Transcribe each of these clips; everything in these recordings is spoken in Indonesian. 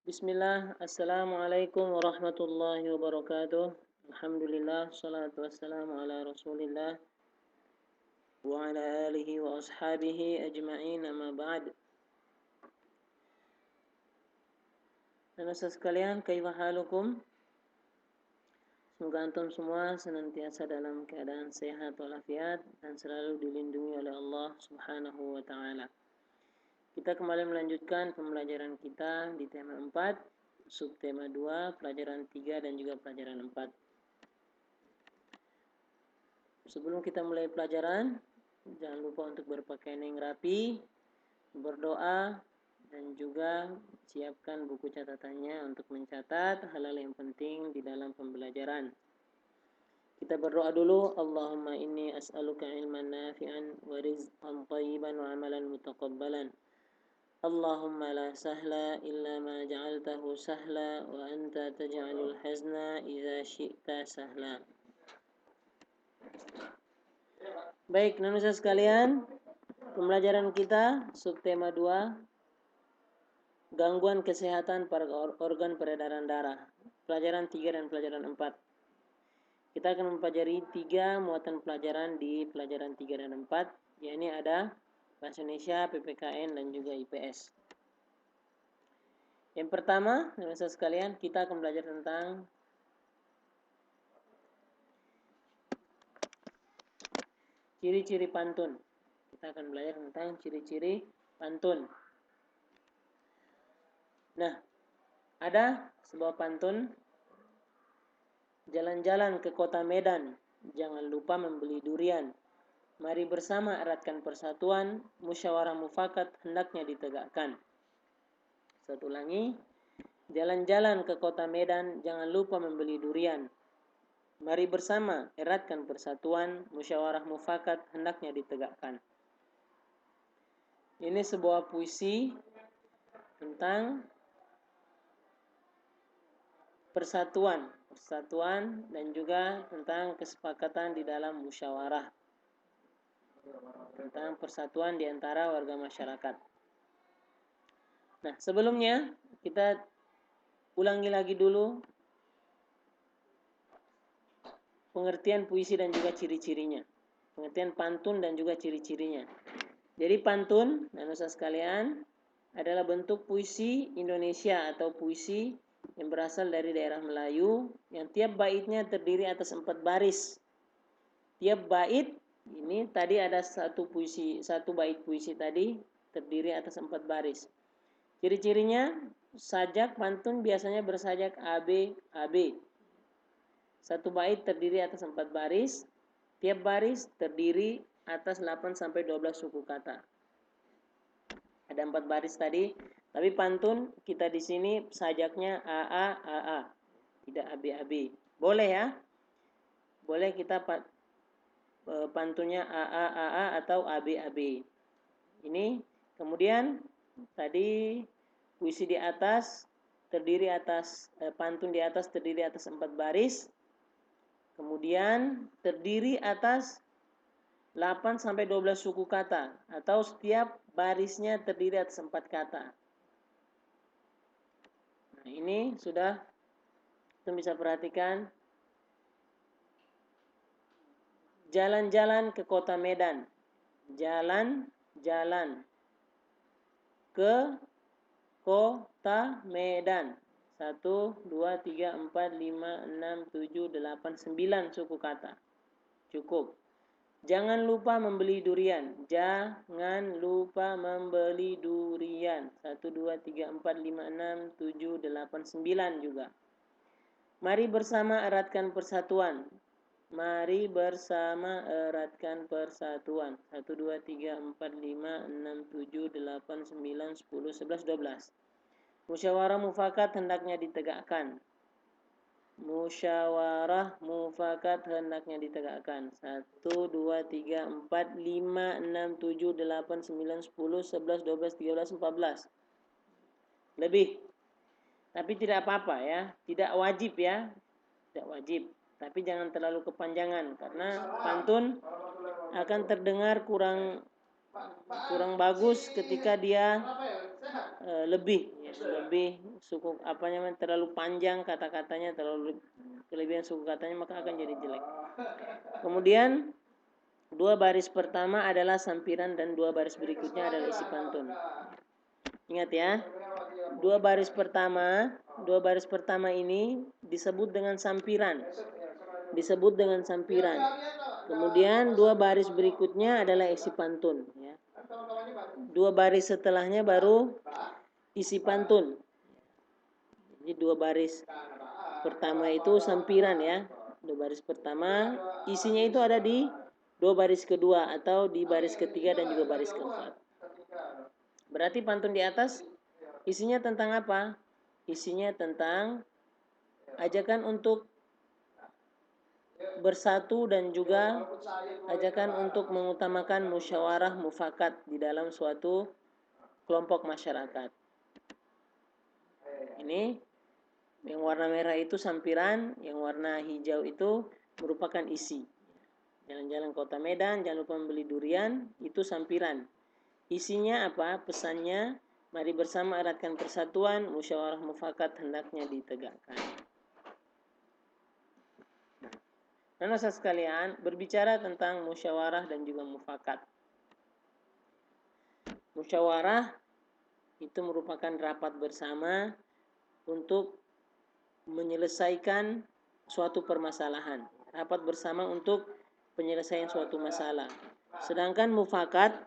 Bismillah, Assalamualaikum warahmatullahi wabarakatuh. Alhamdulillah, salatu wassalamu ala rasulillah wa ala alihi wa ashabihi ajma'in amma ba'd. Pemirsa sekalian, kaifa halukum? Semoga antum semua senantiasa dalam keadaan sehat walafiat dan selalu dilindungi oleh Allah Subhanahu wa taala. Kita kembali melanjutkan pembelajaran kita di tema 4, subtema 2, pelajaran 3 dan juga pelajaran 4. Sebelum kita mulai pelajaran, jangan lupa untuk berpakaian yang rapi, berdoa, dan juga siapkan buku catatannya untuk mencatat hal-hal yang penting di dalam pembelajaran. Kita berdoa dulu. Allahumma inni as'aluka ilman nafi'an wa rizqan tayyiban wa amalan mutaqabbalan. Allahumma la sahla illa ma ja'altahu sahla wa anta taj'alul hazna idza syi'ta sahla. Baik, pemirsa sekalian, pembelajaran kita subtema 2, gangguan kesehatan pada organ peredaran darah. Pelajaran 3 dan pelajaran 4. Kita akan mempelajari 3 muatan pelajaran di pelajaran 3 dan 4, yakni ada Bahasa Indonesia, PPKN, dan juga IPS. Yang pertama, pemirsa sekalian, kita akan belajar tentang ciri-ciri pantun. Kita akan belajar tentang ciri-ciri pantun. Nah, ada sebuah pantun. Jalan-jalan ke kota Medan, jangan lupa membeli durian. Mari bersama eratkan persatuan, musyawarah mufakat hendaknya ditegakkan. Satu ulangi. Jalan-jalan ke kota Medan, jangan lupa membeli durian. Mari bersama eratkan persatuan, musyawarah mufakat hendaknya ditegakkan. Ini sebuah puisi tentang persatuan dan juga tentang kesepakatan di dalam musyawarah, tentang persatuan di antara warga masyarakat. Nah, sebelumnya kita ulangi lagi dulu pengertian puisi dan juga ciri-cirinya. Pengertian pantun dan juga ciri-cirinya. Jadi pantun, pemirsa sekalian, adalah bentuk puisi Indonesia atau puisi yang berasal dari daerah Melayu yang tiap baitnya terdiri atas 4 baris. Tiap bait ini tadi ada satu bait puisi tadi terdiri atas 4 baris. Ciri-cirinya, sajak pantun biasanya bersajak AB AB. Satu bait terdiri atas 4 baris. Tiap baris terdiri atas 8 sampai 12 suku kata. Ada 4 baris tadi, tapi pantun kita di sini sajaknya AA AA, tidak AB AB. Boleh ya? Boleh kita pantunnya AA AA atau AB AB. Ini kemudian tadi puisi di atas pantun di atas terdiri atas 4 baris. Kemudian terdiri atas 8 sampai 12 suku kata atau setiap barisnya terdiri atas 4 kata. Nah, ini sudah kita bisa perhatikan. Jalan-jalan ke kota Medan. Jalan-jalan ke kota Medan. 1, 2, 3, 4, 5, 6, 7, 8, 9 suku kata. Cukup. Jangan lupa membeli durian. Jangan lupa membeli durian. 1, 2, 3, 4, 5, 6, 7, 8, 9 juga. Mari bersama eratkan persatuan. Mari bersama eratkan persatuan. 1, 2, 3, 4, 5, 6, 7, 8, 9, 10, 11, 12. Musyawarah mufakat hendaknya ditegakkan. Musyawarah mufakat hendaknya ditegakkan. 1, 2, 3, 4, 5, 6, 7, 8, 9, 10, 11, 12, 13, 14. Lebih. Tapi tidak apa-apa ya. Tidak wajib ya. Tidak wajib. Tapi jangan terlalu kepanjangan. Karena pantun akan terdengar kurang bagus ketika dia lebih. Ya. lebih suku terlalu panjang kata-katanya, terlalu kelebihan suku katanya, maka akan jadi jelek. Kemudian dua baris pertama adalah sampiran dan dua baris berikutnya adalah isi pantun. Ingat ya, dua baris pertama ini disebut dengan sampiran. Kemudian dua baris berikutnya adalah isi pantun. Ya. Dua baris setelahnya baru isi pantun. Jadi dua baris pertama itu sampiran ya. Dua baris pertama isinya itu ada di dua baris kedua atau di baris ketiga dan juga baris keempat. Berarti pantun di atas isinya tentang apa? Isinya tentang ajakan untuk bersatu dan juga ajakan untuk mengutamakan musyawarah mufakat di dalam suatu kelompok masyarakat. Ini yang warna merah itu sampiran, yang warna hijau itu merupakan isi. Jalan-jalan kota Medan, jangan lupa membeli durian, itu sampiran. Isinya apa? Pesannya, mari bersama eratkan persatuan, musyawarah mufakat hendaknya ditegakkan. Nah, sekalian, berbicara tentang musyawarah dan juga mufakat. Musyawarah itu merupakan rapat bersama untuk menyelesaikan suatu permasalahan. Rapat bersama untuk penyelesaian suatu masalah. Sedangkan mufakat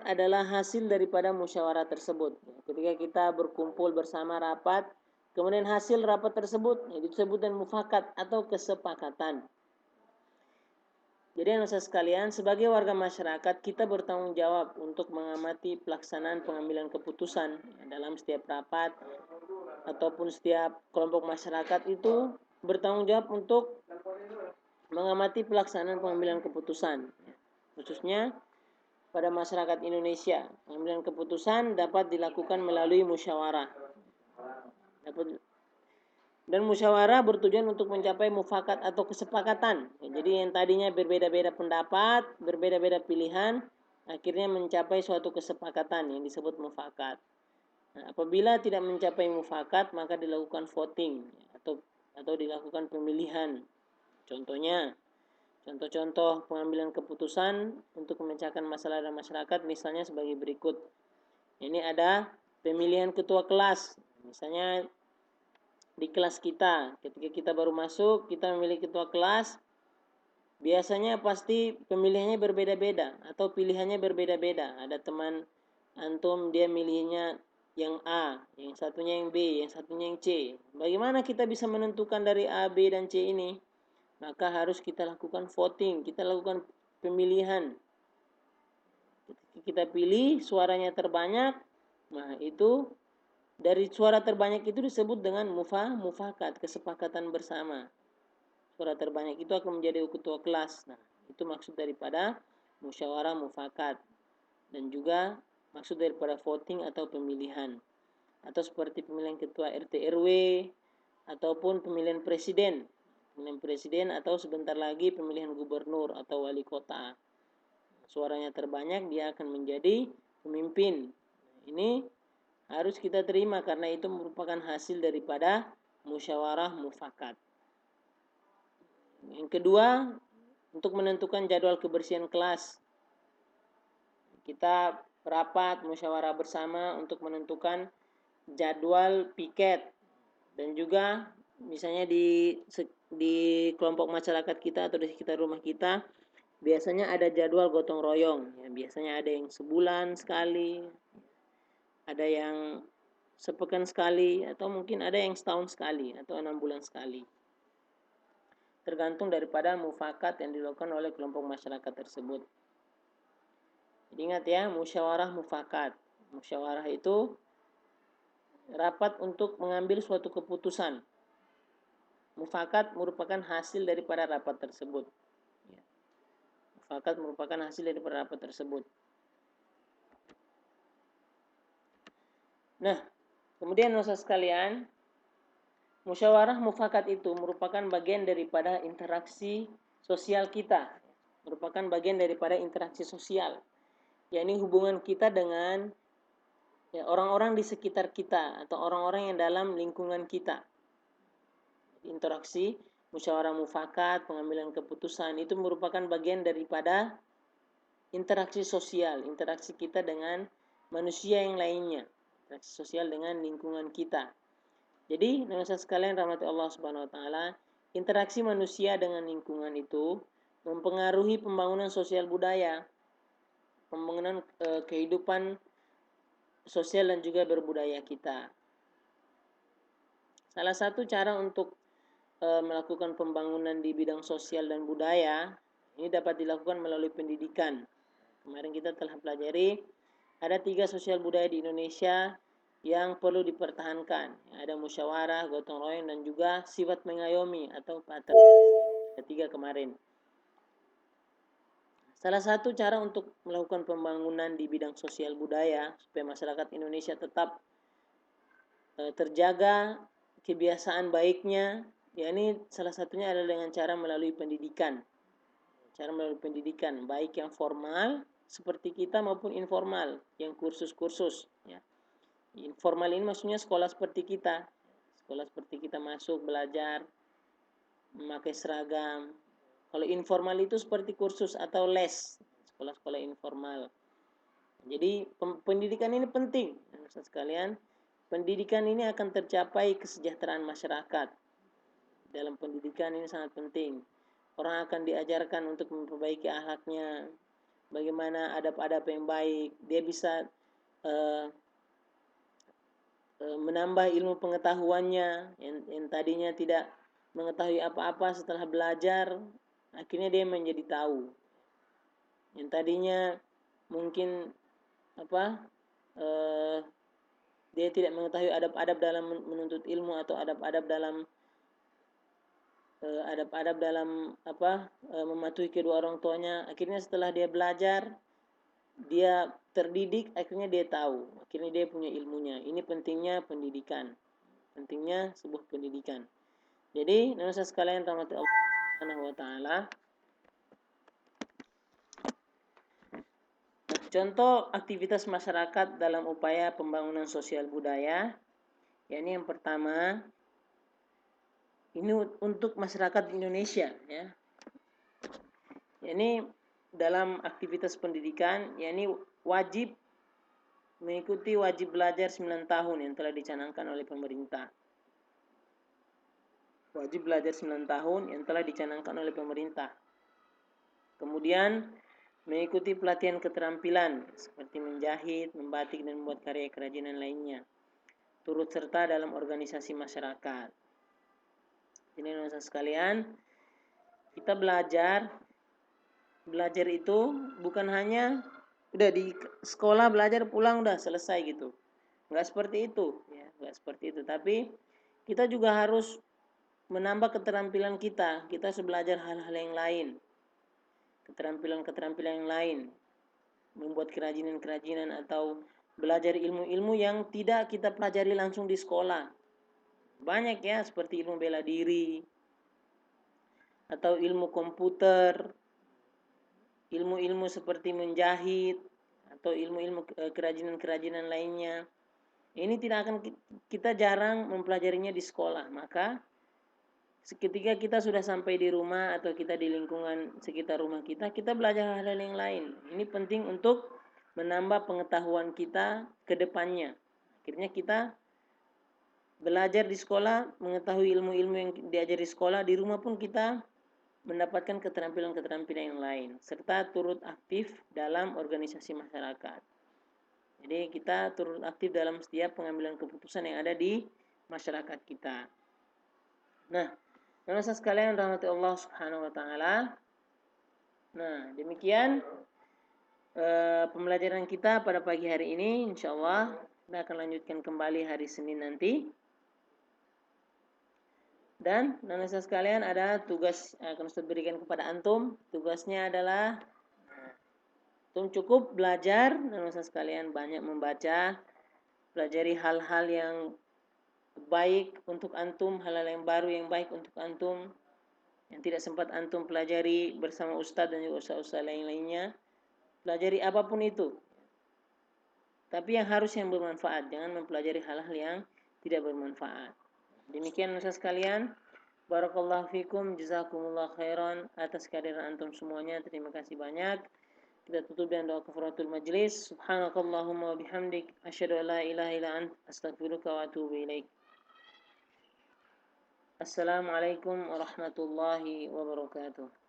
adalah hasil daripada musyawarah tersebut. Ketika kita berkumpul bersama rapat, kemudian hasil rapat tersebut disebut dengan mufakat atau kesepakatan. Jadi anak sekalian, sebagai warga masyarakat kita bertanggung jawab untuk mengamati pelaksanaan pengambilan keputusan dalam setiap rapat ataupun setiap kelompok masyarakat itu bertanggung jawab untuk mengamati pelaksanaan pengambilan keputusan. Khususnya pada masyarakat Indonesia, pengambilan keputusan dapat dilakukan melalui musyawarah. Dan musyawarah bertujuan untuk mencapai mufakat atau kesepakatan. Jadi yang tadinya berbeda-beda pendapat, berbeda-beda pilihan, akhirnya mencapai suatu kesepakatan yang disebut mufakat. Nah, apabila tidak mencapai mufakat, maka dilakukan voting atau dilakukan pemilihan. Contoh-contoh pengambilan keputusan untuk memecahkan masalah dalam masyarakat misalnya sebagai berikut. Ini ada pemilihan ketua kelas. Misalnya di kelas kita, ketika kita baru masuk, kita memilih ketua kelas, biasanya pasti pemilihannya berbeda-beda atau pilihannya berbeda-beda. Ada teman antum dia milihnya yang A, yang satunya yang B, yang satunya yang C. Bagaimana kita bisa menentukan dari A, B, dan C ini? Maka harus kita lakukan voting, kita lakukan pemilihan. Kita pilih suaranya terbanyak, nah itu dari suara terbanyak itu disebut dengan mufakat, kesepakatan bersama. Suara terbanyak itu akan menjadi ketua kelas. Nah, itu maksud daripada musyawarah mufakat. Dan juga maksud daripada voting atau pemilihan. Atau seperti pemilihan ketua RT RW ataupun pemilihan presiden. Pemilihan presiden atau sebentar lagi pemilihan gubernur atau wali kota. Suaranya terbanyak dia akan menjadi pemimpin. Ini harus kita terima karena itu merupakan hasil daripada musyawarah mufakat. Yang kedua, untuk menentukan jadwal kebersihan kelas. Kita rapat musyawarah bersama untuk menentukan jadwal piket. Dan juga misalnya di kelompok masyarakat kita atau di sekitar rumah kita, biasanya ada jadwal gotong royong. Ya, biasanya ada yang sebulan sekali, ada yang sepekan sekali, atau mungkin ada yang setahun sekali, atau 6 bulan sekali. Tergantung daripada mufakat yang dilakukan oleh kelompok masyarakat tersebut. Jadi ingat ya, musyawarah mufakat. Musyawarah itu rapat untuk mengambil suatu keputusan. Mufakat merupakan hasil daripada rapat tersebut. Mufakat merupakan hasil daripada rapat tersebut. Nah, kemudian dosa sekalian, musyawarah mufakat itu merupakan bagian daripada interaksi sosial kita. Merupakan bagian daripada interaksi sosial. Yakni hubungan kita dengan Ya, orang-orang di sekitar kita atau orang-orang yang dalam lingkungan kita. Interaksi, musyawarah mufakat, pengambilan keputusan itu merupakan bagian daripada interaksi sosial, interaksi kita dengan manusia yang lainnya, interaksi sosial dengan lingkungan kita. Jadi, teman-teman sekalian rahmati Allah Subhanahu wa taala, interaksi manusia dengan lingkungan itu mempengaruhi pembangunan sosial budaya, pembangunan kehidupan sosial dan juga berbudaya kita. Salah satu cara untuk melakukan pembangunan di bidang sosial dan budaya ini dapat dilakukan melalui pendidikan. Kemarin kita telah pelajari ada 3 sosial budaya di Indonesia yang perlu dipertahankan. Ada musyawarah, gotong royong, dan juga sifat mengayomi atau paternisme. Ada 3 kemarin. Salah satu cara untuk melakukan pembangunan di bidang sosial budaya supaya masyarakat Indonesia tetap terjaga kebiasaan baiknya, yakni salah satunya adalah dengan cara melalui pendidikan. Cara melalui pendidikan, baik yang formal seperti kita maupun informal, yang kursus-kursus. Ya. Informal ini maksudnya sekolah seperti kita. Sekolah seperti kita masuk, belajar, memakai seragam. Kalau informal itu seperti kursus atau les, sekolah-sekolah informal. Jadi pendidikan ini penting, saudara sekalian. Pendidikan ini akan tercapai kesejahteraan masyarakat. Dalam pendidikan ini sangat penting. Orang akan diajarkan untuk memperbaiki akhlaknya, bagaimana adab-adab yang baik. Dia bisa menambah ilmu pengetahuannya yang tadinya tidak mengetahui apa-apa, setelah belajar akhirnya dia menjadi tahu. Yang tadinya mungkin dia tidak mengetahui adab-adab dalam menuntut ilmu atau adab-adab dalam mematuhi kedua orang tuanya. Akhirnya setelah dia belajar, dia terdidik, akhirnya dia tahu, akhirnya dia punya ilmunya. Ini pentingnya pendidikan, pentingnya sebuah pendidikan. Jadi, teman-teman sekalian rahmati Allah Subhanahu wa taala. Contoh aktivitas masyarakat dalam upaya pembangunan sosial budaya, yakni yang pertama ini untuk masyarakat Indonesia, ya. Ini dalam aktivitas pendidikan, yakni wajib mengikuti wajib belajar 9 tahun yang telah dicanangkan oleh pemerintah. Wajib belajar 9 tahun yang telah dicanangkan oleh pemerintah. Kemudian mengikuti pelatihan keterampilan seperti menjahit, membatik, dan membuat karya kerajinan lainnya. Turut serta dalam organisasi masyarakat. Jadi teman-teman sekalian, kita belajar itu bukan hanya udah di sekolah belajar pulang udah selesai gitu. Enggak seperti itu, ya, enggak seperti itu. Tapi kita juga harus menambah keterampilan kita. Kita harus belajar hal-hal yang lain. Keterampilan-keterampilan yang lain. Membuat kerajinan-kerajinan atau belajar ilmu-ilmu yang tidak kita pelajari langsung di sekolah. Banyak ya, seperti ilmu bela diri atau ilmu komputer, ilmu-ilmu seperti menjahit atau ilmu-ilmu kerajinan-kerajinan lainnya. Ini tidak akan kita jarang mempelajarinya di sekolah. Maka ketika kita sudah sampai di rumah atau kita di lingkungan sekitar rumah kita belajar hal-hal yang lain. Ini penting untuk menambah pengetahuan kita ke depannya. Akhirnya kita belajar di sekolah, mengetahui ilmu-ilmu yang diajari di sekolah, di rumah pun kita mendapatkan keterampilan-keterampilan yang lain, serta turut aktif dalam organisasi masyarakat. Jadi kita turut aktif dalam setiap pengambilan keputusan yang ada di masyarakat kita. Nah, teman-teman sekalian rahmati Allah Subhanahu wa taala. Nah, demikian pembelajaran kita pada pagi hari ini. Insyaallah kita akan lanjutkan kembali hari Senin nanti. Dan teman-teman sekalian ada tugas yang akan Ustaz berikan kepada antum. Tugasnya adalah antum cukup belajar, teman-teman sekalian, banyak membaca, pelajari hal-hal yang baik untuk antum, hal-hal yang baru yang baik untuk antum, yang tidak sempat antum pelajari bersama ustaz dan juga ustaz-ustaz lain-lainnya. Pelajari apapun itu. Tapi yang harus yang bermanfaat, jangan mempelajari hal-hal yang tidak bermanfaat. Demikian Ustaz sekalian. Barakallahu fikum, jazakumullah khairan atas kehadiran antum semuanya. Terima kasih banyak. Kita tutup dengan doa kafaratul majlis. Subhanakallahumma wa bihamdik, asyhadu an la ilaha illa anta, astaghfiruka wa atubu ilaik. Assalamualaikum warahmatullahi wabarakatuh.